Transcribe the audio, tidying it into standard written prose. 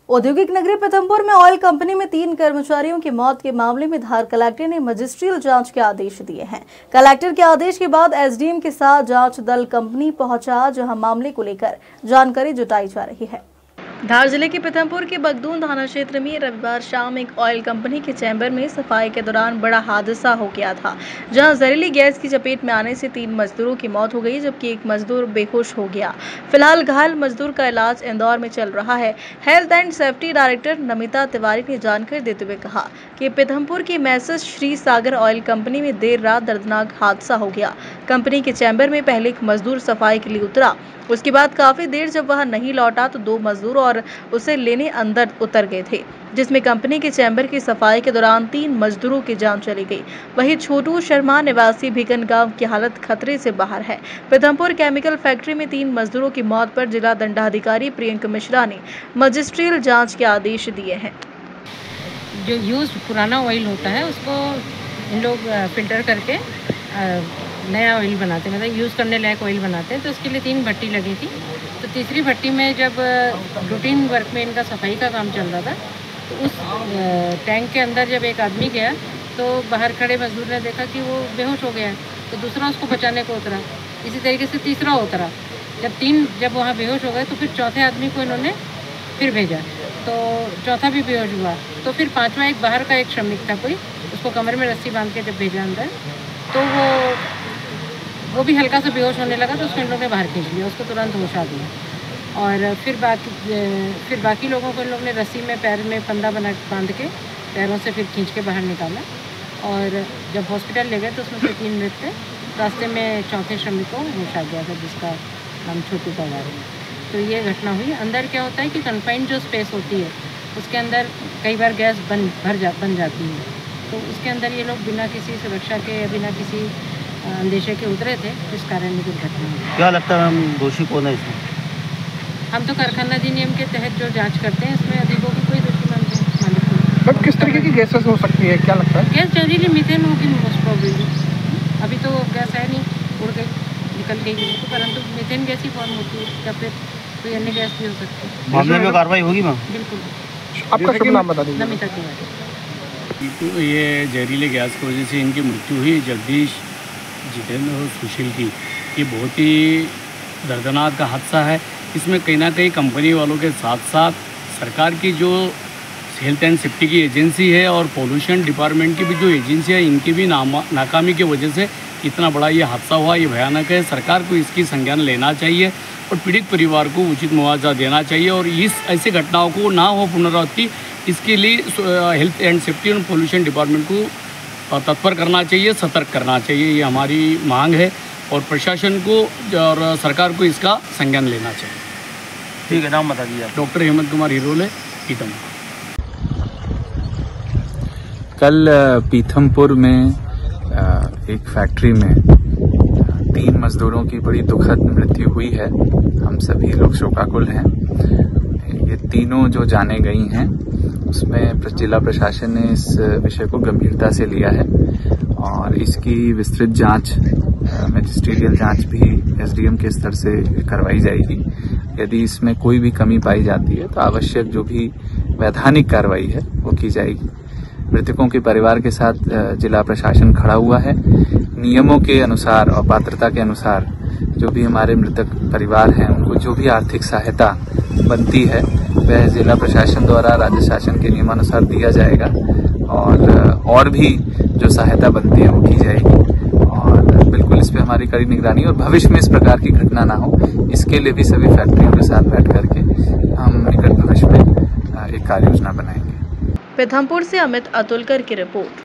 औद्योगिक नगरी पीथमपुर में ऑयल कंपनी में 3 कर्मचारियों की मौत के मामले में धार कलेक्टर ने मजिस्ट्रियल जांच के आदेश दिए हैं। कलेक्टर के आदेश के बाद एसडीएम के साथ जांच दल कंपनी पहुंचा, जहां मामले को लेकर जानकारी जुटाई जा रही है। धार जिले के पीथमपुर के बगदून थाना क्षेत्र में रविवार शाम एक ऑयल कंपनी के चैम्बर में सफाई के दौरान बड़ा हादसा हो गया था, जहां जहरीली गैस की चपेट में आने से 3 मजदूरों की मौत हो गई, जबकि एक मजदूर बेहोश हो गया। फिलहाल घायल मजदूर का इलाज इंदौर में चल रहा है। Health and safety director Namita Tiwari ने जानकारी देते हुए कहा कि पीथमपुर की मैसेज श्री सागर ऑयल कंपनी में देर रात दर्दनाक हादसा हो गया। कंपनी के चैम्बर में पहले एक मजदूर सफाई के लिए उतरा, उसके बाद काफी देर जब वह नहीं लौटा तो 2 मजदूर और उसे लेने अंदर उतर गए थे, जिसमें कंपनी के चैम्बर की सफाई के दौरान 3 मजदूरों की जान चली गई। वहीं छोटू शर्मा निवासी भिकन गांव की हालत खतरे से बाहर है। पीथमपुर केमिकल फैक्ट्री में 3 मजदूरों की मौत पर जिला दंडाधिकारी प्रियंका मिश्रा ने मजिस्ट्रियल जांच के आदेश दिए हैं। जो यूज पुराना ऑयल होता है उसको इन लोग फिल्टर करके नया ऑयल बनाते हैं, मतलब यूज़ करने लायक ऑयल बनाते हैं। तो उसके लिए 3 भट्टी लगी थी। तो तीसरी भट्टी में जब रूटीन वर्क में इनका सफाई का काम चल रहा था, तो उस टैंक के अंदर जब एक आदमी गया तो बाहर खड़े मजदूर ने देखा कि वो बेहोश हो गया है, तो दूसरा उसको बचाने को उतरा। इसी तरीके से तीसरा उतरा। जब वहाँ बेहोश हो गए तो फिर चौथे आदमी को इन्होंने फिर भेजा, तो चौथा भी बेहोश हुआ। तो फिर 5वां एक बाहर का एक श्रमिक था कोई, उसको कमर में रस्सी बांध के जब भेजा अंदर, तो वो भी हल्का सा बेहोश होने लगा, तो उसको इन लोगों ने बाहर खींच लिया, उसको तुरंत होश आ गया। और फिर बाकी लोगों को इन लोगों ने रस्सी में पैर में फंदा बांध के पैरों से फिर खींच के बाहर निकाला। और जब हॉस्पिटल ले गए तो उसमें से 3 मृत थे। रास्ते में चौथे श्रमिक को होश आ गया था, जिसका नाम छोटू पवार है। तो ये घटना हुई। अंदर क्या होता है कि कन्फाइंड जो स्पेस होती है उसके अंदर कई बार गैस बन जाती है, तो उसके अंदर ये लोग बिना किसी सुरक्षा के या बिना किसी अंदेशे के उतरे थे, इस कारण ये दुर्घटना हुई। क्या लगता है हम दोषी कौन है इसमें? हम तो कारखाना अधिनियम के तहत जो जांच करते हैं इसमें अधिकों की कोई दोषी मानते हैं। बट किस तरीके की गैसेस हो सकती है, क्या लगता है? गैस जहरीली मीथेन होगी मोस्ट प्रोबेबली। अभी तो गैस है नहीं, उड़ गई, निकल गई, तो परंतु मीथेन गैस ही फॉर्म होती है, या फिर कोई अन्य गैस भी हो सकती है। मामले में कार्रवाई होगी मैम? बिल्कुल। आपका शुभ नाम बता दीजिए। नमिता तिवारी। तो ये जहरीले गैस की वजह से इनकी मृत्यु हुई, जगदीश, जितेंद्र और सुशील की। ये बहुत ही दर्दनाक का हादसा है। इसमें कहीं ना कहीं कंपनी वालों के साथ साथ सरकार की जो हेल्थ एंड सेफ्टी की एजेंसी है और पोल्यूशन डिपार्टमेंट की भी जो एजेंसी है, इनकी भी नाकामी की वजह से इतना बड़ा ये हादसा हुआ। ये भयानक है। सरकार को इसकी संज्ञान लेना चाहिए और पीड़ित परिवार को उचित मुआवजा देना चाहिए, और ऐसी घटनाओं को ना हो पुनरावृत्ति, इसके लिए हेल्थ एंड सेफ्टी और पोल्यूशन डिपार्टमेंट को तत्पर करना चाहिए, सतर्क करना चाहिए। ये हमारी मांग है और प्रशासन को और सरकार को इसका संज्ञान लेना चाहिए। ठीक है, नाम बता दीजिए। डॉक्टर हेमंत कुमार हिरोले, पीथमपुर। कल पीथमपुर में एक फैक्ट्री में 3 मजदूरों की बड़ी दुखद मृत्यु हुई है। हम सभी लोग शोकाकुल हैं। ये तीनों जो जाने गई हैं उसमें जिला प्रशासन ने इस विषय को गंभीरता से लिया है और इसकी विस्तृत जांच, मैजिस्ट्रियल जांच भी एसडीएम के स्तर से करवाई जाएगी। यदि इसमें कोई भी कमी पाई जाती है तो आवश्यक जो भी वैधानिक कार्रवाई है वो की जाएगी। मृतकों के परिवार के साथ जिला प्रशासन खड़ा हुआ है। नियमों के अनुसार और पात्रता के अनुसार जो भी हमारे मृतक परिवार हैं उनको जो भी आर्थिक सहायता बनती है वह जिला प्रशासन द्वारा राज्य शासन के नियमानुसार दिया जाएगा, और भी जो सहायता बनती है वो की जाएगी। और बिल्कुल इस पे हमारी कड़ी निगरानी, और भविष्य में इस प्रकार की घटना ना हो इसके लिए भी सभी फैक्ट्रियों के साथ बैठ करके हम निकट भविष्य में एक कार्य योजना बनाएंगे। पीथमपुर से अमित अतुलकर की रिपोर्ट।